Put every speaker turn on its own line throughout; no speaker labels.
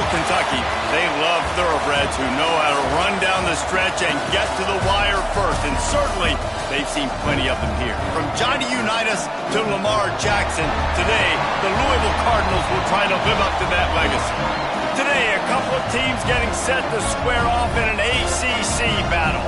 Kentucky. They love thoroughbreds who know how to run down the stretch and get to the wire first, and certainly they've seen plenty of them here. From Johnny Unitas to Lamar Jackson, today the Louisville Cardinals will try to live up to that legacy. Today, a couple of teams getting set to square off in an ACC battle.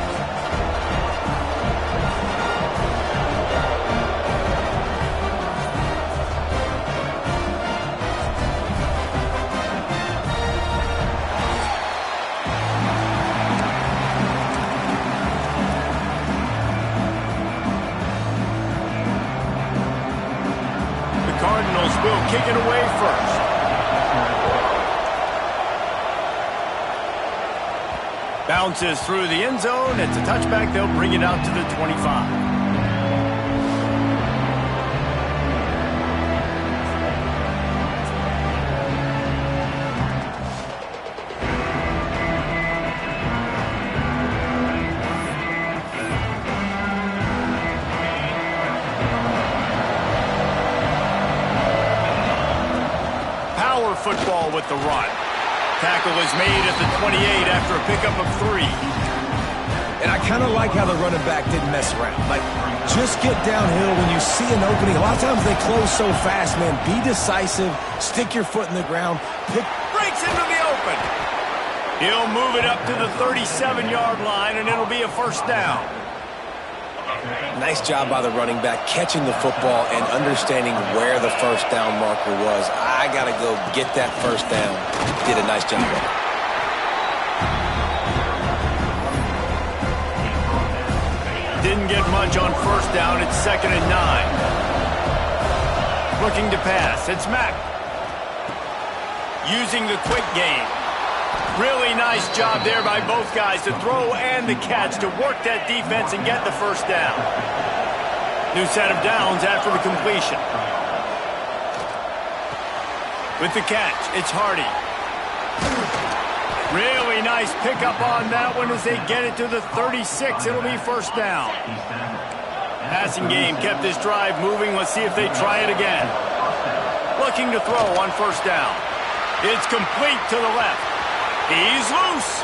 Cardinals will kick it away first. Bounces through the end zone. It's a touchback. They'll bring it out to the 25. Football with the run. Tackle is made at the 28 after a pickup of 3.
And I kind of like how the running back didn't mess around. Like, just get downhill when you see an opening. A lot of times they close so fast, man. Be decisive. Stick your foot in the ground.
Breaks into the open. He'll move it up to the 37-yard line, and it'll be a first down.
Nice job by the running back catching the football and understanding where the first down marker was. I got to go get that first down. Did a nice job of it.
Didn't get much on first down. It's 2nd and 9. Looking to pass. It's Mack. Using the quick game. Really nice job there by both guys to throw and the catch to work that defense and get the first down. New set of downs after the completion. With the catch, it's Hardy. Really nice pickup on that one as they get it to the 36. It'll be first down. Passing game kept this drive moving. Let's see if they try it again. Looking to throw on first down. It's complete to the left. He's loose.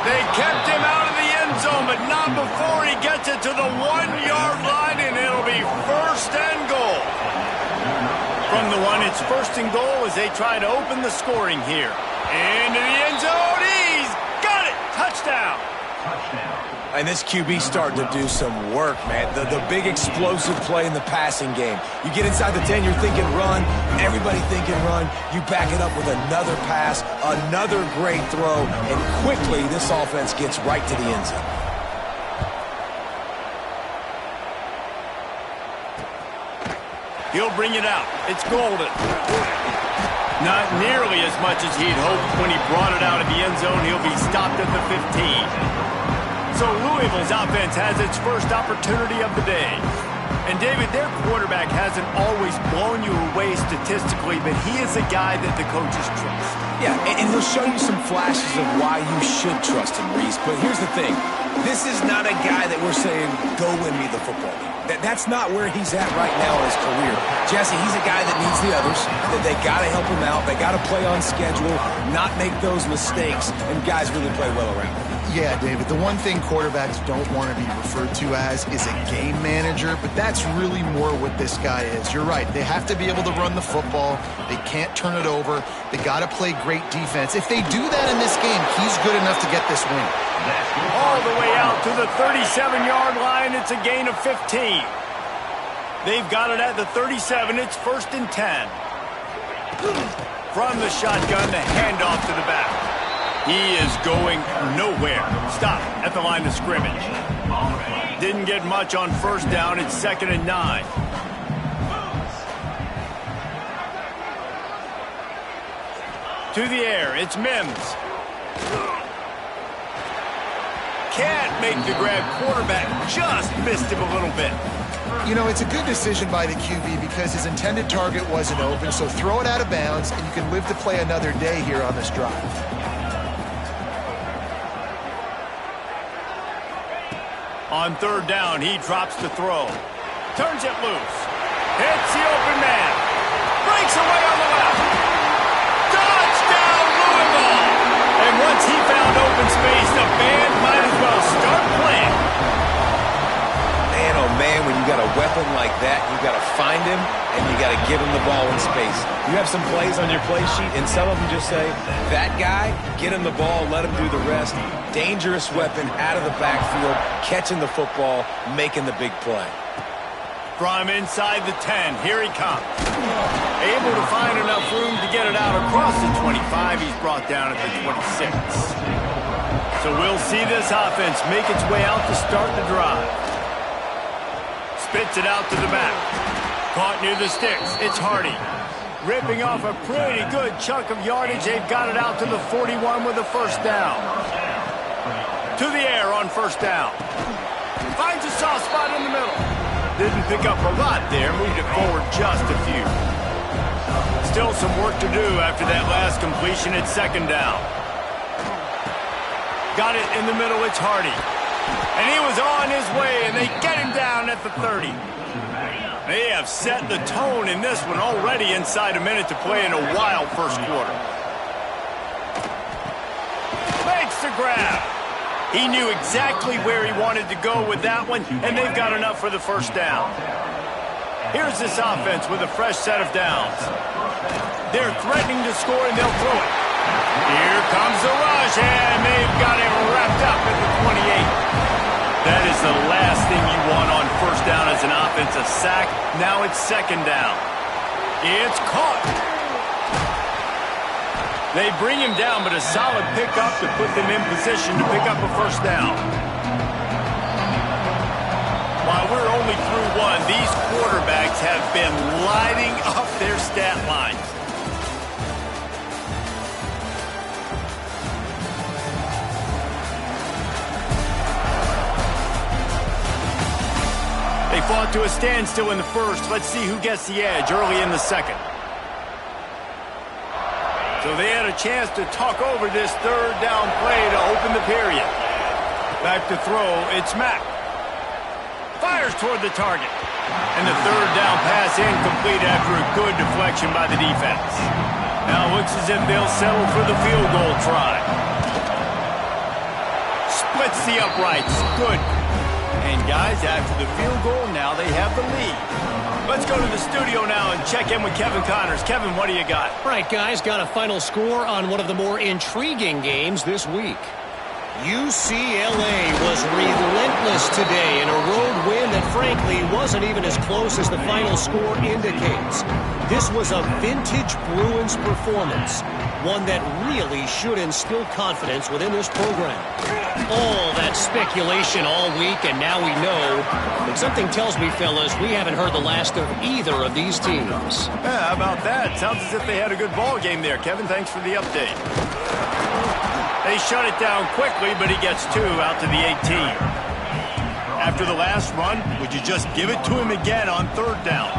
They kept him out of the end zone, but not before he gets it to the 1-yard line, and it'll be first and goal. From the 1, it's first and goal as they try to open the scoring here. Into the end zone. He's got it. Touchdown.
And this QB starting to do some work, man. The big explosive play in the passing game. You get inside the 10, you're thinking run. Everybody thinking run. You back it up with another pass, another great throw, and quickly this offense gets right to the end zone.
He'll bring it out. It's Golden. Not nearly as much as he'd hoped when he brought it out of the end zone. He'll be stopped at the 15. So Louisville's offense has its first opportunity of the day. And David, their quarterback hasn't always blown you away statistically, but he is a guy that the coaches trust.
Yeah, and he'll show you some flashes of why you should trust him, Reese. But here's the thing. This is not a guy that we're saying, go win me the football game. That's not where he's at right now in his career. Jesse, he's a guy that needs the others. That they got to help him out. They got to play on schedule, not make those mistakes, and guys really play well around him.
Yeah, David, the one thing quarterbacks don't want to be referred to as is a game manager, but that's really more what this guy is. You're right. They have to be able to run the football. They can't turn it over. They got to play great defense. If they do that in this game, he's good enough to get this win.
All the way out to the 37-yard line. It's a gain of 15. They've got it at the 37. It's 1st and 10. From the shotgun, the handoff to the back. He is going nowhere. Stop at the line of scrimmage. Didn't get much on first down. It's 2nd and 9. To the air. It's Mims. Can't make the grab. Quarterback just missed him a little bit.
You know, it's a good decision by the QB because his intended target wasn't open, so throw it out of bounds, and you can live to play another day here on this drive.
On 3rd down, he drops the throw. Turns it loose. Hits the open man. Breaks away on the left. Touchdown, Louisville!
open like that, you got to find him, and you got to give him the ball in space. You have some plays on your play sheet, and some of them just say, that guy, get him the ball, let him do the rest. Dangerous weapon out of the backfield, catching the football, making the big play.
From inside the 10, here he comes. Able to find enough room to get it out across the 25. He's brought down at the 26. So we'll see this offense make its way out to start the drive. Spits it out to the back. Caught near the sticks. It's Hardy. Ripping off a pretty good chunk of yardage. They've got it out to the 41 with a first down. To the air on first down. Finds a soft spot in the middle. Didn't pick up a lot there. Moved it forward just a few. Still some work to do after that last completion at second down. Got it in the middle. It's Hardy. And he was on his way, and they get him down at the 30. They have set the tone in this one already inside a minute to play in a wild first quarter. Makes the grab. He knew exactly where he wanted to go with that one, and they've got enough for the first down. Here's this offense with a fresh set of downs. They're threatening to score, and they'll throw it. Here comes the rush, and they've got him wrapped up at the 28. That is the last thing you want on first down as an offense, a sack. Now it's second down. It's caught. They bring him down, but a solid pickup to put them in position to pick up a first down. While we're only through one, these quarterbacks have been lighting up their stat lines. They fought to a standstill in the first. Let's see who gets the edge early in the second. So they had a chance to talk over this third down play to open the period. Back to throw, it's Mack. Fires toward the target. And the third down pass incomplete after a good deflection by the defense. Now it looks as if they'll settle for the field goal try. Splits the uprights. Good. And guys, after the field goal, now they have the lead. Let's go to the studio now and check in with Kevin Connors. Kevin, what do you got?
All right, guys, got a final score on one of the more intriguing games this week. UCLA was relentless today in a road win that, frankly, wasn't even as close as the final score indicates. This was a vintage Bruins performance, one that really should instill confidence within this program. All that speculation all week, and now we know. But something tells me, fellas, we haven't heard the last of either of these teams.
Yeah, how about that? Sounds as if they had a good ball game there. Kevin, thanks for the update. They shut it down quickly, but he gets two out to the 18. After the last run, would you just give it to him again on third down?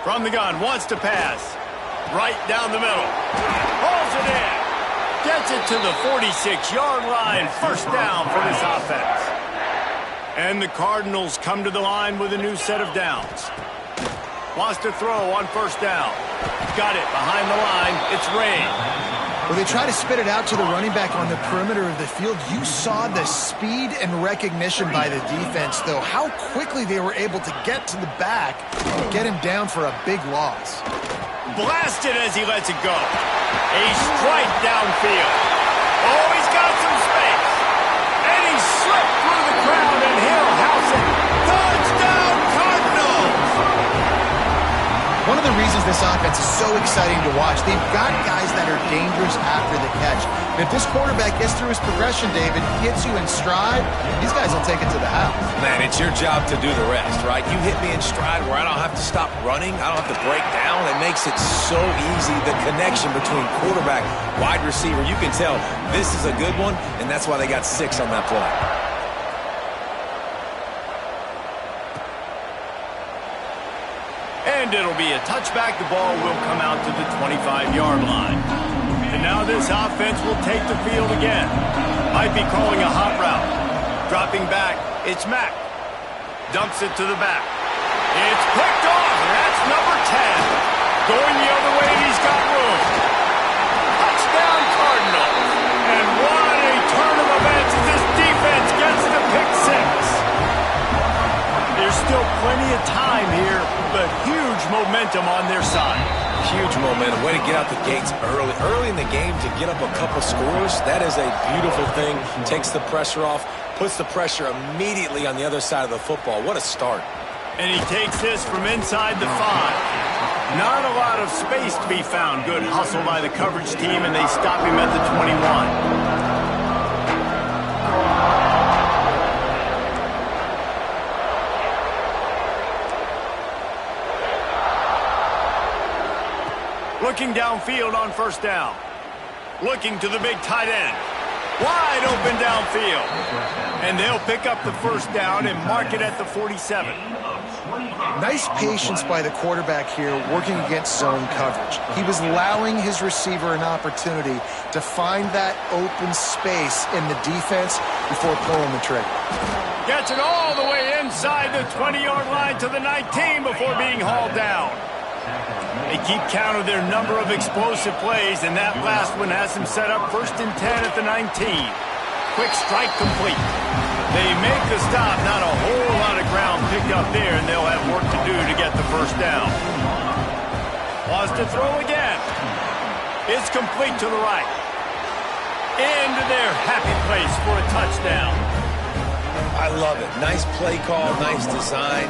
From the gun, wants to pass. Right down the middle. Hauls it in. Gets it to the 46-yard line. First down for this offense. And the Cardinals come to the line with a new set of downs. Wants to throw on first down. Got it behind the line. It's Rain.
Well, they try to spit it out to the running back on the perimeter of the field. You saw the speed and recognition by the defense, though. How quickly they were able to get to the back and get him down for a big loss.
Blasted as he lets it go. A strike downfield. Oh, he's got some space. And he slipped through the crowd, and he'll house it. Touchdown, Cardinals!
One of the reasons this offense is so exciting to watch, they've got guys that are dangerous after the catch. And if this quarterback gets through his progression, David, gets you in stride, these guys will take it to the house.
Man, it's your job to do the rest, right? You hit me in stride where I don't have to stop running. I don't have to break down. It makes it so easy, the connection between quarterback, wide receiver. You can tell this is a good one, and that's why they got 6 on that play.
And it'll be a touchback. The ball will come out to the 25-yard line. And now this offense will take the field again. Might be calling a hot route. Dropping back, it's Mack. Dumps it to the back. It's picked off, and that's number 10. Going the other way, and he's got room. Touchdown, Cardinals. And what a turnover still plenty of time here, but huge momentum on their side.
Huge momentum. Way to get out the gates early. Early in the game to get up a couple scores, that is a beautiful thing. Takes the pressure off, puts the pressure immediately on the other side of the football. What a start.
And he takes this from inside the 5. Not a lot of space to be found. Good hustle by the coverage team, and they stop him at the 21. Looking downfield on first down. Looking to the big tight end. Wide open downfield. And they'll pick up the first down and mark it at the 47.
Nice patience by the quarterback here working against zone coverage. He was allowing his receiver an opportunity to find that open space in the defense before pulling the trigger.
Gets it all the way inside the 20-yard line to the 19 before being hauled down. They keep count of their number of explosive plays, and that last one has them set up 1st and 10 at the 19. Quick strike complete. They make the stop, not a whole lot of ground picked up there, and they'll have work to do to get the first down. Wants to throw again. It's complete to the right. Into their happy place for a touchdown.
I love it. Nice play call, nice design.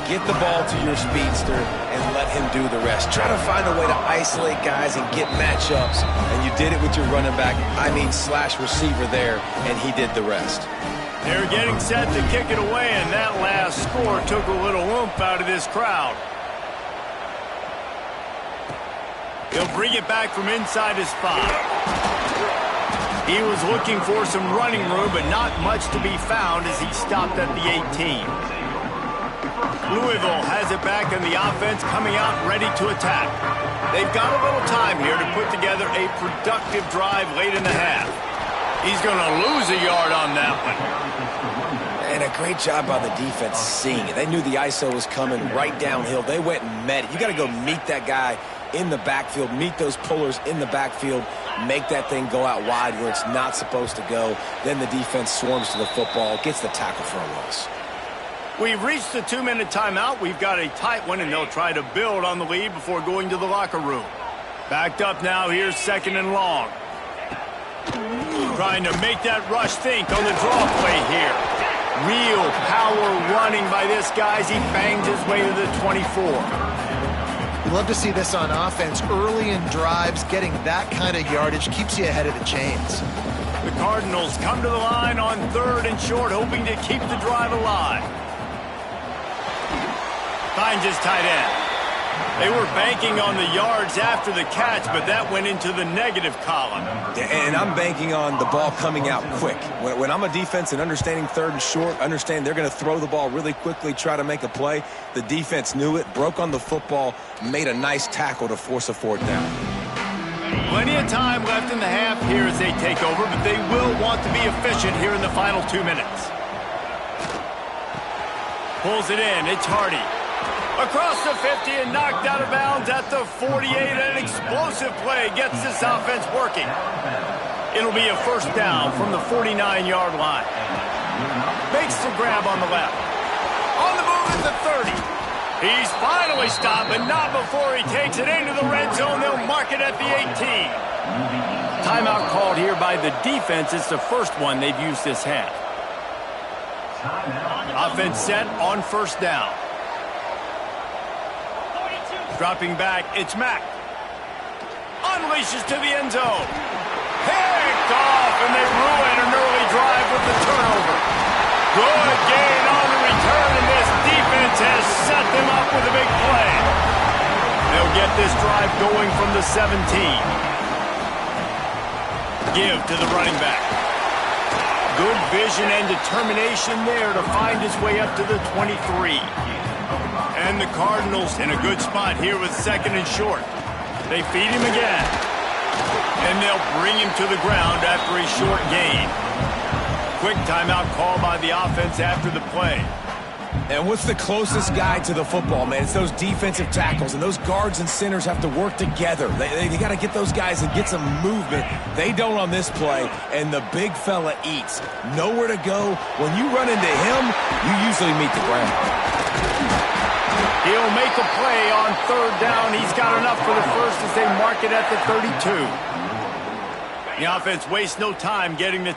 Get the ball to your speedster and let him do the rest. Try to find a way to isolate guys and get matchups, and you did it with your running back, slash receiver there, and he did the rest.
They're getting set to kick it away, and that last score took a little oomph out of this crowd. He'll bring it back from inside his 5. He was looking for some running room, but not much to be found as he stopped at the 18. Louisville has it back in the offense, coming out ready to attack. They've got a little time here to put together a productive drive late in the half. He's going to lose a yard on that one.
And a great job by the defense seeing it. They knew the ISO was coming right downhill. They went and met it. You got to go meet that guy in the backfield, meet those pullers in the backfield, make that thing go out wide where it's not supposed to go. Then the defense swarms to the football, gets the tackle for a loss.
We've reached the 2-minute timeout. We've got a tight one, and they'll try to build on the lead before going to the locker room. Backed up now, here's 2nd and long. Trying to make that rush think on the draw play here. Real power running by this guy as he bangs his way to the 24.
You love to see this on offense. Early in drives, getting that kind of yardage keeps you ahead of the chains.
The Cardinals come to the line on 3rd and short, hoping to keep the drive alive. Finds his tight end. They were banking on the yards after the catch, but that went into the negative column.
And I'm banking on the ball coming out quick. When I'm a defense and understanding 3rd and short, understand they're going to throw the ball really quickly, try to make a play. The defense knew it, broke on the football, made a nice tackle to force a 4th down.
Plenty of time left in the half here as they take over, but they will want to be efficient here in the final 2 minutes. Pulls it in. It's Hardy. Across the 50 and knocked out of bounds at the 48. An explosive play gets this offense working. It'll be a first down from the 49-yard line. Makes the grab on the left. On the move at the 30. He's finally stopped, but not before he takes it into the red zone. They'll mark it at the 18. Timeout called here by the defense. It's the first one they've used this half. Offense set on first down. Dropping back, it's Mack. Unleashes to the end zone. Picked off, and they ruin an early drive with the turnover. Good gain on the return, and this defense has set them up with a big play. They'll get this drive going from the 17. Give to the running back. Good vision and determination there to find his way up to the 23. And the Cardinals in a good spot here with 2nd and short. They feed him again. And they'll bring him to the ground after a short gain. Quick timeout call by the offense after the play.
And what's the closest guy to the football, man? It's those defensive tackles, and those guards and centers have to work together. They got to get those guys and get some movement. They don't on this play, and the big fella eats. Nowhere to go. When you run into him, you usually meet the ground.
He'll make a play on third down. He's got enough for the first as they mark it at the 32. The offense wastes no time getting the...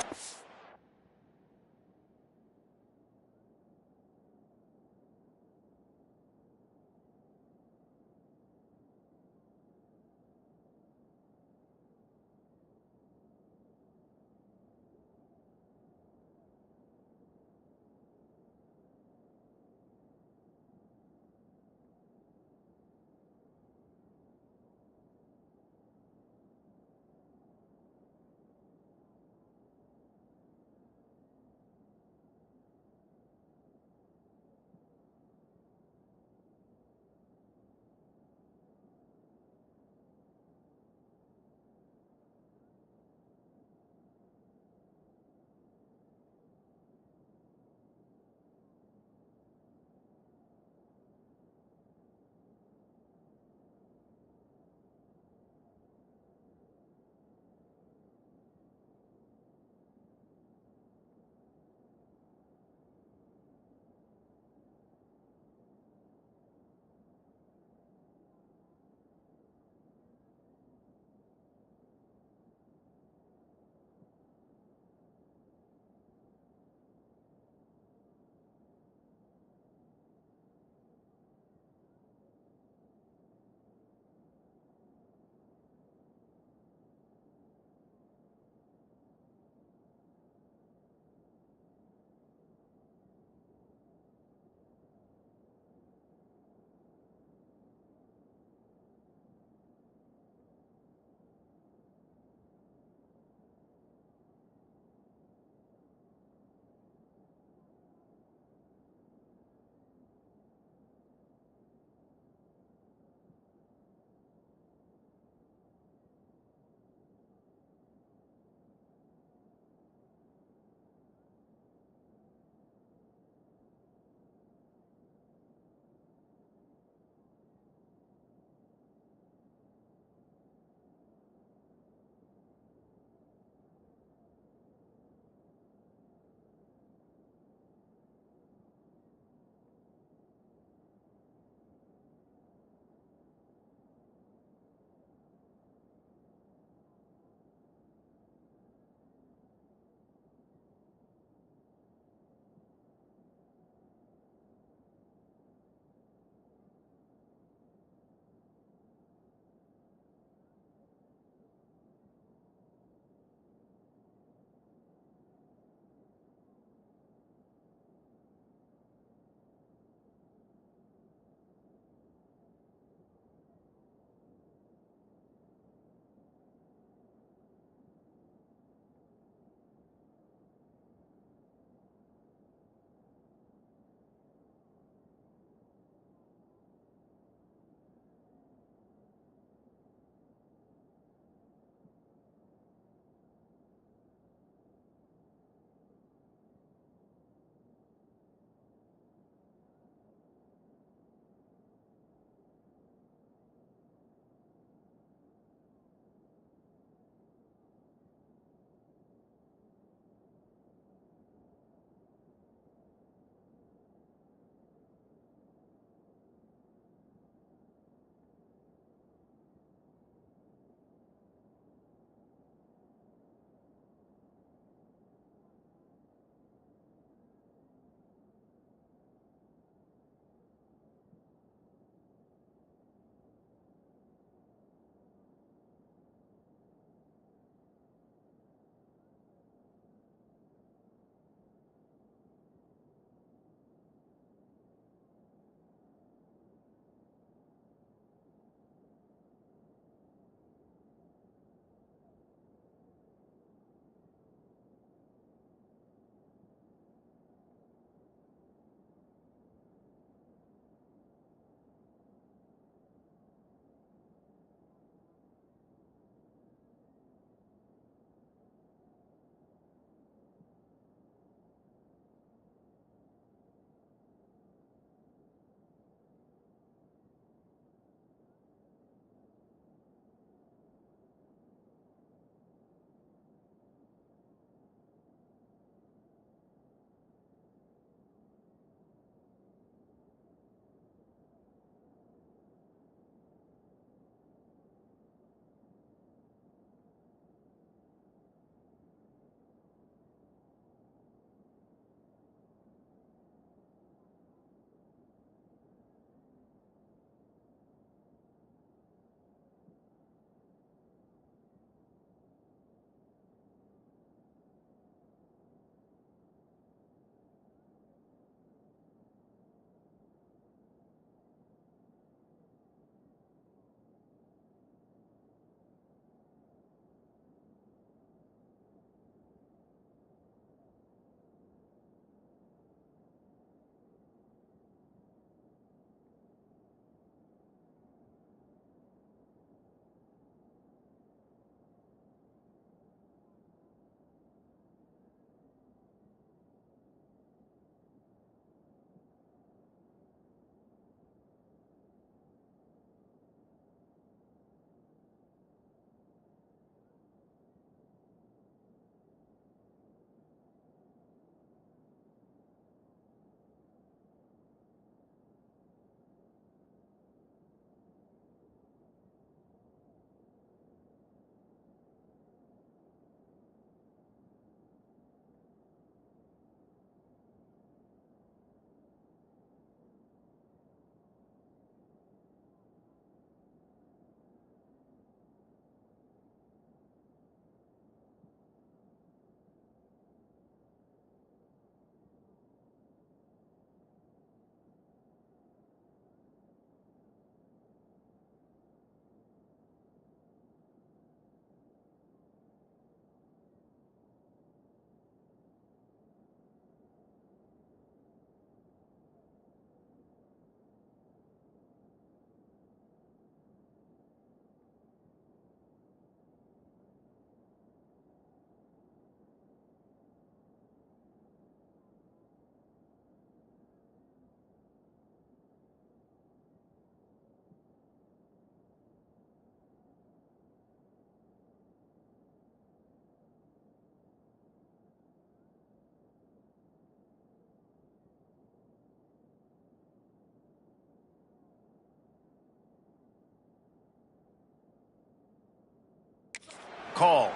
called.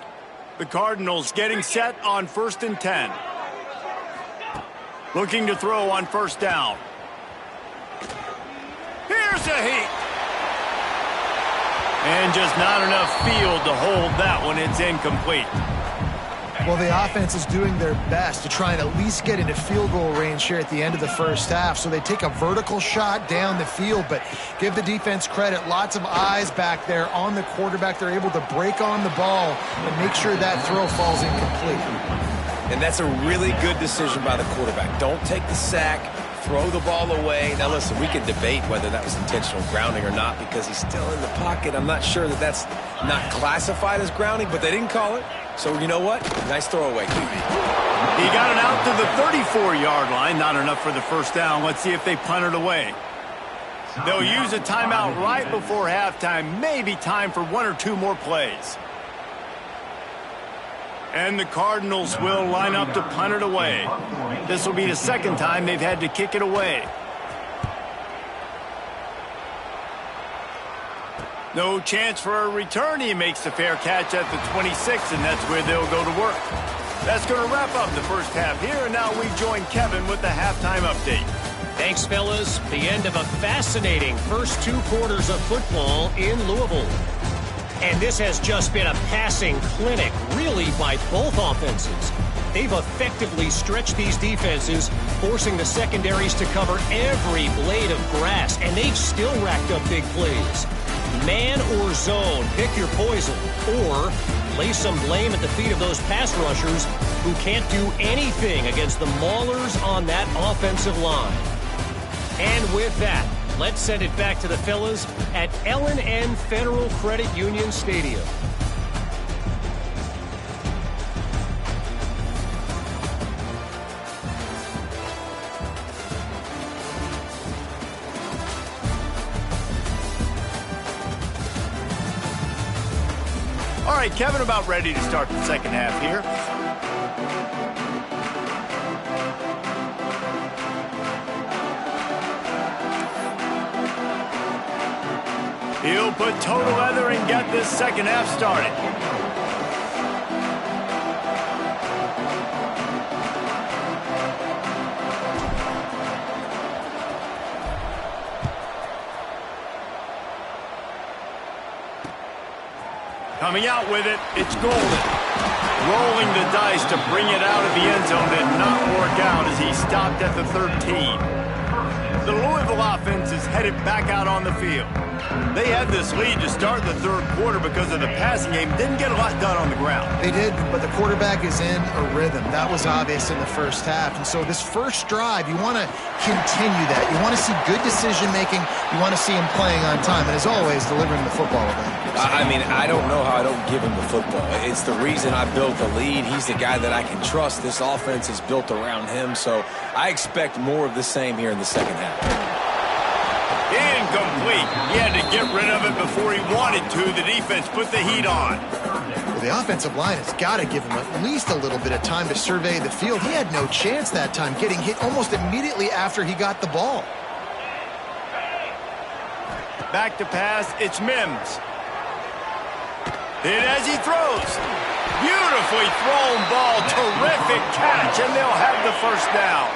The Cardinals getting set on 1st and 10. Looking to throw on 1st down. Here's a heat. And just not enough field to hold that one. It's incomplete.
Well, the offense is doing their best to try and at least get into field goal range here at the end of the first half. So they take a vertical shot down the field, but give the defense credit. Lots of eyes back there on the quarterback. They're able to break on the ball and make sure that throw falls incomplete.
And that's a really good decision by the quarterback. Don't take the sack. Throw the ball away. Now, listen, we could debate whether that was intentional grounding or not because he's still in the pocket. I'm not sure that that's not classified as grounding, but they didn't call it. So, you know what? Nice throwaway.
He got it out to the 34-yard line. Not enough for the 1st down. Let's see if they punt it away. They'll use a timeout right before halftime. Maybe time for 1 or 2 more plays. And the Cardinals will line up to punt it away. This will be the 2nd time they've had to kick it away. No chance for a return. He makes the fair catch at the 26, and that's where they'll go to work. That's going to wrap up the first half here, and now we join Kevin with the halftime update.
Thanks, fellas. The end of a fascinating first 2 quarters of football in Louisville. And this has just been a passing clinic, really, by both offenses. They've effectively stretched these defenses, forcing the secondaries to cover every blade of grass, and they've still racked up big plays. Man or zone, pick your poison, or lay some blame at the feet of those pass rushers who can't do anything against the maulers on that offensive line. And with that, let's send it back to the fellas at L&N Federal Credit Union Stadium.
All right, Kevin, about ready to start the second half here. He'll put total leather and get this second half started. Coming out with it, it's Golden. Rolling the dice to bring it out of the end zone did not work out as he stopped at the 13. The Louisville offense is headed back out on the field. They had this lead to start the 3rd quarter because of the passing game. Didn't get a lot done on the ground.
They did, but the quarterback is in a rhythm. That was obvious in the first half. And so this first drive, you want to continue that. You want to see good decision-making. You want to see him playing on time. And as always, delivering the football event.
I mean, I don't know how I don't give him the football. It's the reason I built the lead. He's the guy that I can trust. This offense is built around him. So I expect more of the same here in the second half.
Incomplete. He had to get rid of it before he wanted to. The defense put the heat on.
Well, the offensive line has got to give him at least a little bit of time to survey the field. He had no chance that time, getting hit almost immediately after he got the ball.
Back to pass, it's Mims. Hit as he throws. Beautifully thrown ball. Terrific catch, and they'll have the 1st down.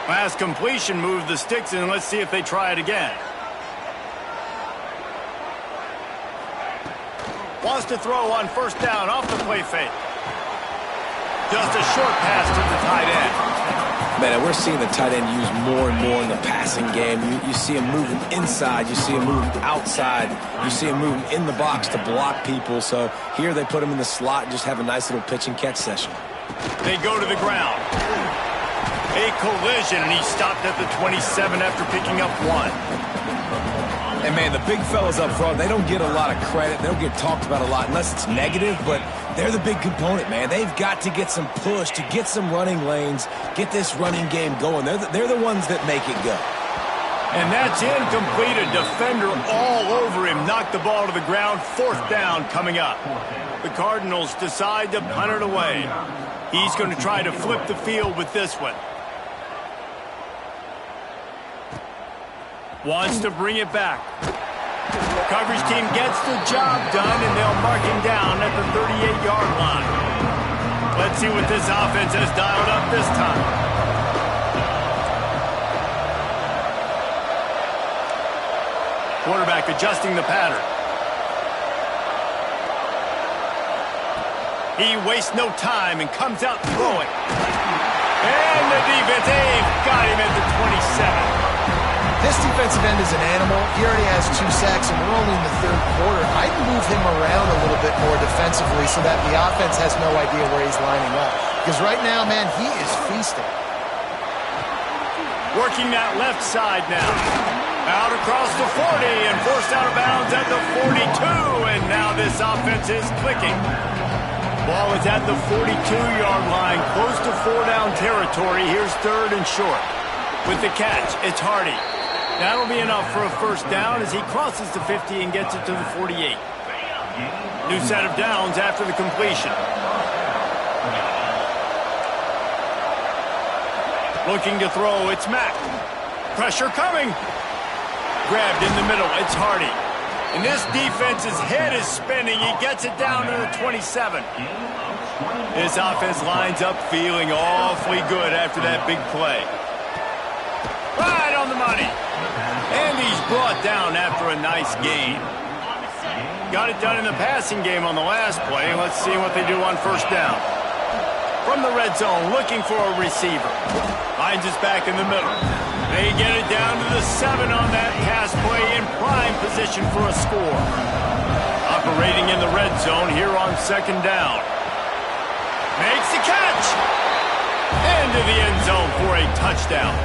Last completion moved the sticks, and let's see if they try it again. Wants to throw on 1st down off the play fake. Just a short pass to the tight end.
Man, we're seeing the tight end used more and more in the passing game. You see him moving inside. You see him moving outside. You see him moving in the box to block people. So here they put him in the slot and just have a nice little pitch and catch session.
They go to the ground. A collision, and he stopped at the 27 after picking up 1.
And, man, the big fellas up front, they don't get a lot of credit. They don't get talked about a lot unless it's negative, but they're the big component, man. They've got to get some push, to get some running lanes, get this running game going. They're the ones that make it go.
And that's incomplete. A defender all over him. Knocked the ball to the ground. 4th down coming up. The Cardinals decide to punt it away. He's going to try to flip the field with this one. Wants to bring it back. Coverage team gets the job done, and they'll mark him down at the 38-yard line. Let's see what this offense has dialed up this time. Quarterback adjusting the pattern. He wastes no time and comes out throwing. And the defense, they've got him at the 27.
This defensive end is an animal. He already has 2 sacks, and we're only in the 3rd quarter. I'd move him around a little bit more defensively so that the offense has no idea where he's lining up. Because right now, man, he is feasting.
Working that left side now. Out across the 40 and forced out of bounds at the 42. And now this offense is clicking. Ball is at the 42-yard line, close to 4-down territory. Here's 3rd and short. With the catch, it's Hardy. That'll be enough for a first down as he crosses the 50 and gets it to the 48. New set of downs after the completion. Looking to throw, it's Mack. Pressure coming. Grabbed in the middle, it's Hardy. And this defense's head is spinning. He gets it down to the 27. This offense lines up feeling awfully good after that big play. Right on the money. And he's brought down after a nice gain. Got it done in the passing game on the last play. Let's see what they do on first down. From the red zone, looking for a receiver. Finds his back in the middle. They get it down to the 7 on that pass play in prime position for a score. Operating in the red zone here on 2nd down. Makes the catch. Into the end zone for a touchdown.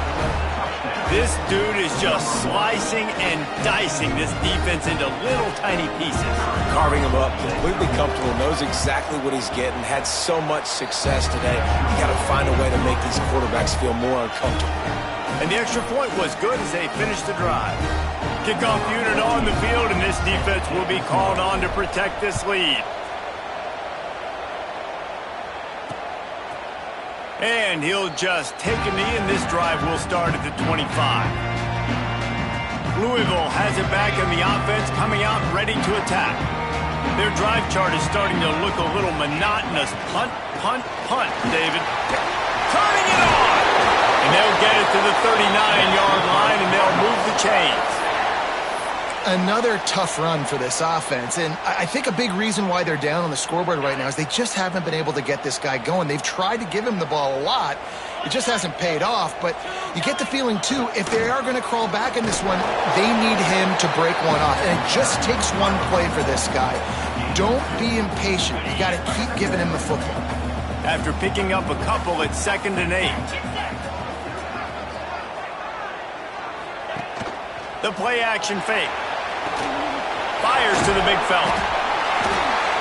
This dude is just slicing and dicing this defense into little tiny pieces.
Carving him up, completely comfortable, knows exactly what he's getting, had so much success today. You got to find a way to make these quarterbacks feel more uncomfortable.
And the extra point was good as they finished the drive. Kickoff unit on the field, and this defense will be called on to protect this lead. And he'll just take a knee, and this drive will start at the 25. Louisville has it back in the offense, coming out ready to attack. Their drive chart is starting to look a little monotonous. Punt, punt, punt, David. Turning it on! And they'll get it to the 39-yard line, and they'll move the chains.
Another tough run for this offense, and I think a big reason why they're down on the scoreboard right now is they just haven't been able to get this guy going. They've tried to give him the ball a lot. It just hasn't paid off, but you get the feeling, too, if they are going to crawl back in this one, they need him to break one off, and it just takes one play for this guy. Don't be impatient. You got to keep giving him the football.
After picking up a couple, it's 2nd and 8. The play-action fake. Fires to the big fella.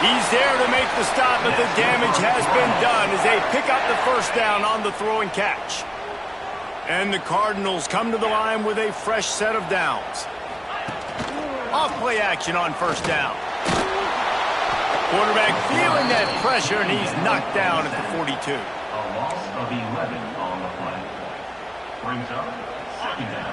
He's there to make the stop, but the damage has been done as they pick up the first down on the throw and catch. And the Cardinals come to the line with a fresh set of downs. Off play action on first down. Quarterback feeling that pressure, and he's knocked down at the 42.
A loss of 11 on the play. Brings up 2nd down.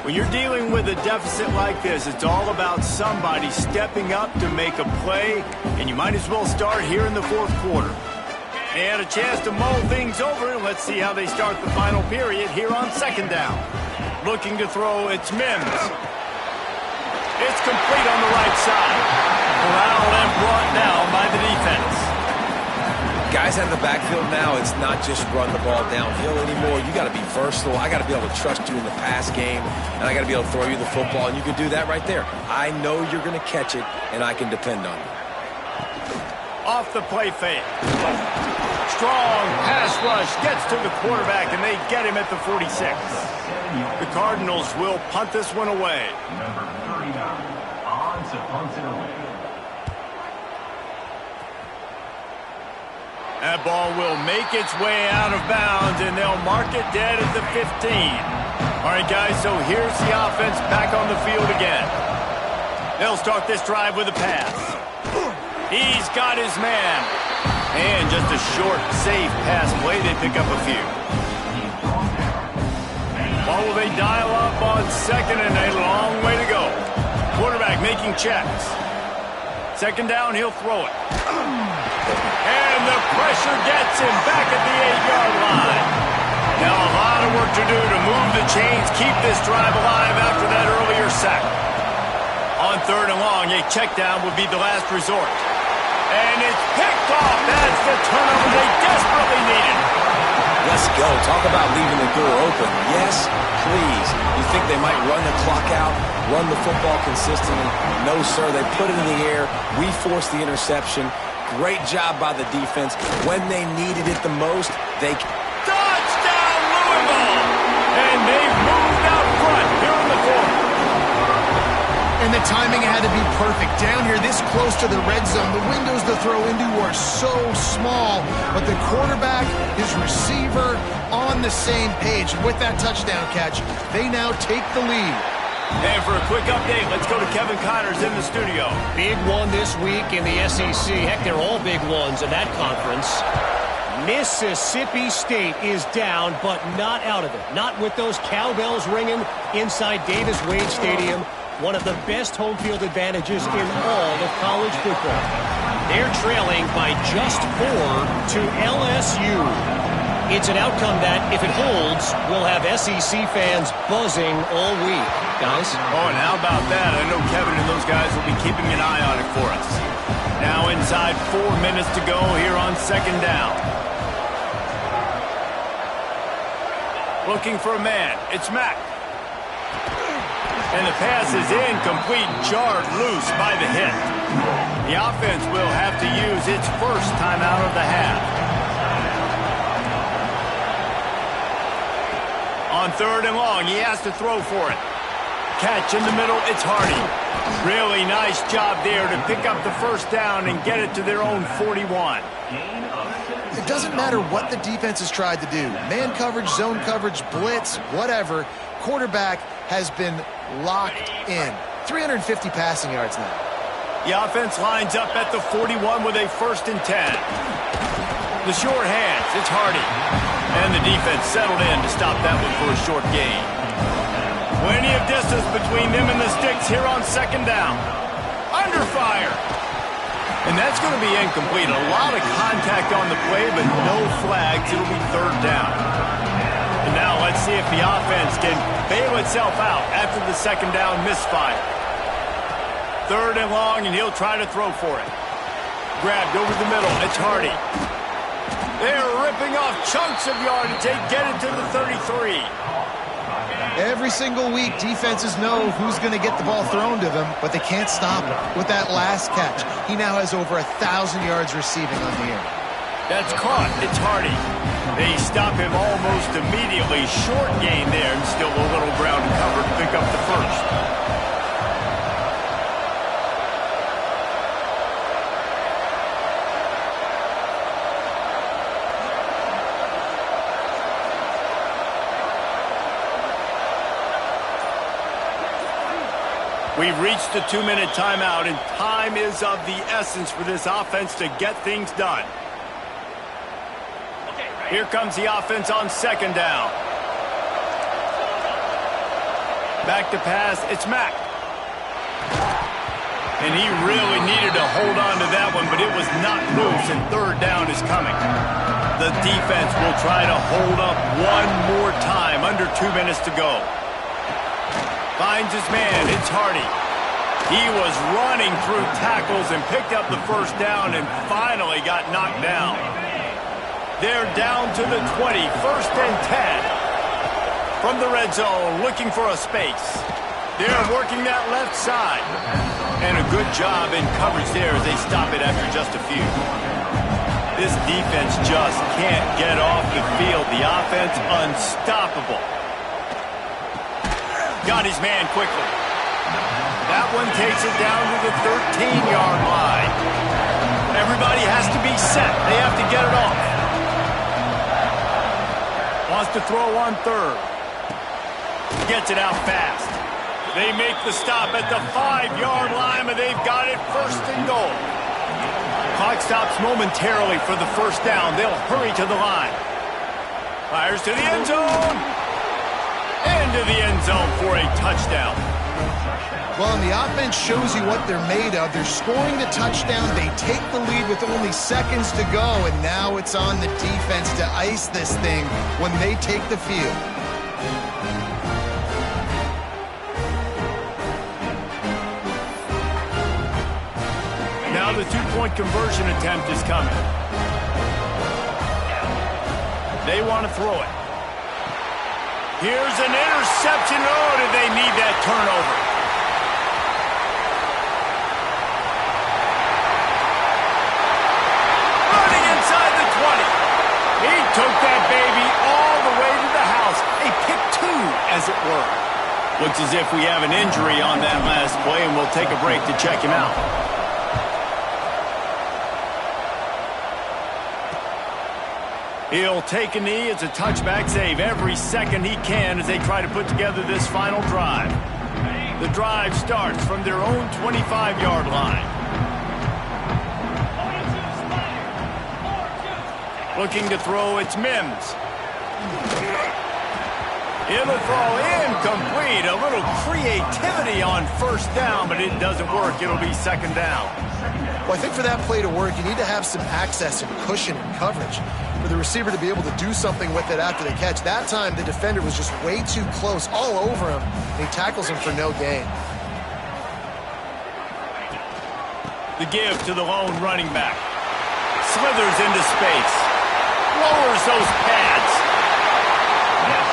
When you're dealing with a deficit like this, it's all about somebody stepping up to make a play, and you might as well start here in the 4th quarter. And a chance to mull things over, and let's see how they start the final period here on 2nd down. Looking to throw, it's Mims. It's complete on the right side. Corralled and brought down by the defense.
Guys out of the backfield now, it's not just run the ball downhill anymore. You got to be versatile. I got to be able to trust you in the pass game, and I got to be able to throw you the football, and you can do that right there. I know you're going to catch it, and I can depend on you.
Off the play fake. Strong pass rush gets to the quarterback, and they get him at the 46. The Cardinals will punt this one away.
Number 39 on to punt it away.
That ball will make its way out of bounds, and they'll mark it dead at the 15. All right, guys, so here's the offense back on the field again. They'll start this drive with a pass. He's got his man. And just a short, safe pass play. They pick up a few. What will they dial up on second and a long way to go? Quarterback making checks. Second down, he'll throw it. And the pressure gets him back at the 8-yard line. Now a lot of work to do to move the chains, keep this drive alive after that earlier sack. On third and long, a check down would be the last resort. And it's picked off. That's the turnover they desperately needed.
Let's go. Talk about leaving the door open. Yes, please. You think they might run the clock out, run the football consistently? No, sir. They put it in the air. We forced the interception. Great job by the defense. When they needed it the most, they...
Touchdown, Louisville! And they've moved out front here in the fourth.
And the timing had to be perfect. Down here, this close to the red zone, the windows to throw into are so small. But the quarterback, his receiver, on the same page. And with that touchdown catch, they now take the lead.
And for a quick update, let's go to Kevin Connors in the studio.
Big one this week in the SEC. Heck, they're all big ones in that conference. Mississippi State is down, but not out of it. Not with those cowbells ringing inside Davis-Wade Stadium. One of the best home field advantages in all of college football. They're trailing by just 4 to LSU. It's an outcome that, if it holds, will have SEC fans buzzing all week. Guys?
Oh, and how about that? I know Kevin and those guys will be keeping an eye on it for us. Now inside 4 minutes to go here on second down. Looking for a man. It's Mack. And the pass is incomplete, jarred loose by the hit. The offense will have to use its first timeout of the half. On third and long, he has to throw for it. Catch in the middle, it's Hardy. Really nice job there to pick up the first down and get it to their own 41.
It doesn't matter what the defense has tried to do. Man coverage, zone coverage, blitz, whatever. Quarterback has been locked in. 350 passing yards now.
The offense lines up at the 41 with a 1st and 10. The short hands, it's Hardy. And the defense settled in to stop that one for a short gain. Plenty of distance between them and the sticks here on second down. Under fire. And that's going to be incomplete. A lot of contact on the play, but no flags. It'll be third down. And now let's see if the offense can bail itself out after the second down misfire. Third and long, and he'll try to throw for it. Grabbed over the middle. It's Hardy. They're ripping off chunks of yardage. They get it to the 33.
Every single week, defenses know who's going to get the ball thrown to them, but they can't stop him. With that last catch, he now has over 1,000 yards receiving on the air.
That's caught. It's Hardy. They stop him almost immediately. Short gain there, and still a little ground to cover to pick up the first. We've reached the 2-minute timeout, and time is of the essence for this offense to get things done. Here comes the offense on second down. Back to pass, it's Mack. And he really needed to hold on to that one, but it was not loose, and third down is coming. The defense will try to hold up one more time, under 2 minutes to go. Finds his man, it's Hardy. He was running through tackles and picked up the first down and finally got knocked down. They're down to the 20, 1st and 10. From the red zone, looking for a space. They're working that left side. And a good job in coverage there as they stop it after just a few. This defense just can't get off the field. The offense unstoppable. Got his man quickly. That one takes it down to the 13-yard line. Everybody has to be set. They have to get it off. to throw on third. Gets it out fast. They make the stop at the 5-yard line, but they've got it first and goal. Clock stops momentarily for the first down. They'll hurry to the line. Fires to the end zone. Into the end zone for a touchdown.
Well, and the offense shows you what they're made of. They're scoring the touchdown. They take the lead with only seconds to go, and now it's on the defense to ice this thing when they take the field.
Now the two-point conversion attempt is coming. They want to throw it. Here's an interception. Oh, did they need that turnover? Running inside the 20. He took that baby all the way to the house. A pick two, as it were. Looks as if we have an injury on that last play, and we'll take a break to check him out. He'll take a knee. It's a touchback save every second he can as they try to put together this final drive. The drive starts from their own 25-yard line. Looking to throw, it's Mims. It'll fall incomplete. A little creativity on first down, but it doesn't work. It'll be second down.
Well, I think for that play to work, you need to have some access and cushion and coverage for the receiver to be able to do something with it after the catch. That time, the defender was just way too close, all over him, and he tackles him for no gain.
The give to the lone running back. Slithers into space. Lowers those pads.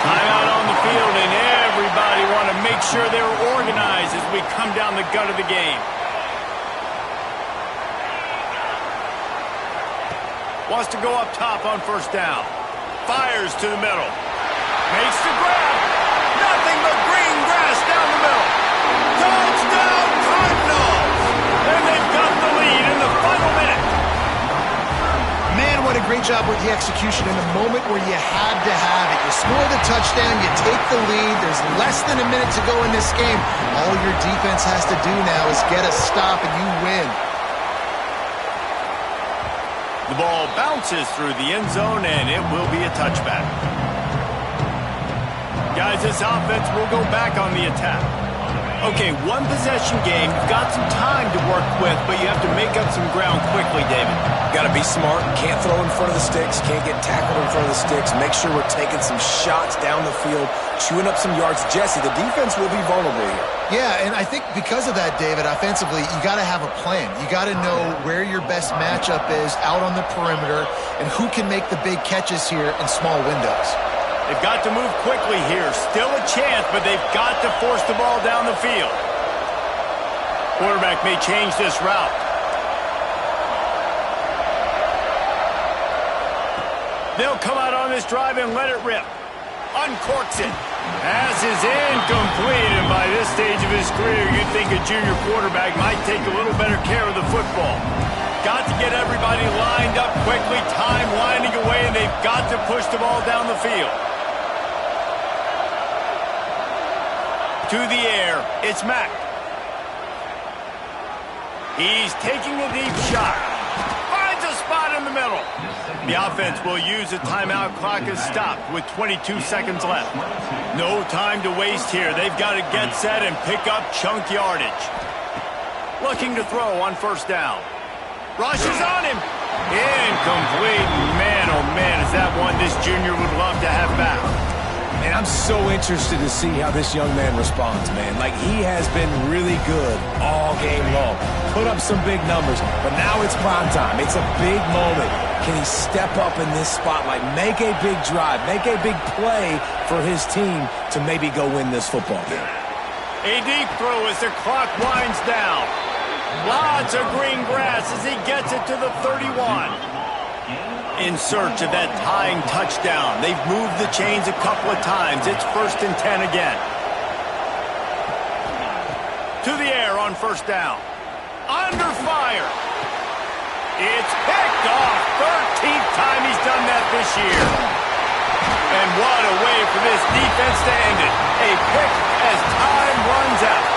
Timeout on the field, and everybody want to make sure they're organized as we come down the gut of the game. Wants to go up top on first down. Fires to the middle. Makes the grab. Nothing but green grass down the middle. Touchdown Cardinals! And they've got the lead in the final minute.
Man, what a great job with the execution in the moment where you had to have it. You score the touchdown, you take the lead. There's less than a minute to go in this game. All your defense has to do now is get a stop and you win.
The ball bounces through the end zone, and it will be a touchback. Guys, this offense will go back on the attack. Okay, one possession game. You've got some time to work with, but you have to make up some ground quickly, David.
Got to be smart. Can't throw in front of the sticks. Can't get tackled in front of the sticks. Make sure we're taking some shots down the field, chewing up some yards. Jesse, the defense will be vulnerable here.
Yeah, and I think because of that, David, offensively, you got to have a plan. You got to know where your best matchup is out on the perimeter and who can make the big catches here in small windows.
They've got to move quickly here. Still a chance, but they've got to force the ball down the field. Quarterback may change this route. They'll come out on this drive and let it rip. Uncorks it. Pass is incomplete, and by this stage of his career, you'd think a junior quarterback might take a little better care of the football. Got to get everybody lined up quickly, time winding away, and they've got to push the ball down the field. To the air, it's Mack. He's taking a deep shot. Finds a spot in the middle. The offense will use a timeout. Clock is stopped with 22 seconds left. No time to waste here. They've got to get set and pick up chunk yardage. Looking to throw on first down. Rushes on him. Incomplete. Man, oh man, is that one this junior would love to have back.
And I'm so interested to see how this young man responds, man. Like, he has been really good all game long. Put up some big numbers, but now it's prime time. It's a big moment. Can he step up in this spotlight, make a big drive, make a big play for his team to maybe go win this football game?
A deep throw as the clock winds down. Lots of green grass as he gets it to the 31. In search of that tying touchdown. They've moved the chains a couple of times. It's 1st and 10 again. To the air on first down. Under fire. It's picked off. 13th time he's done that this year. And what a way for this defense to end it. A pick as time runs out.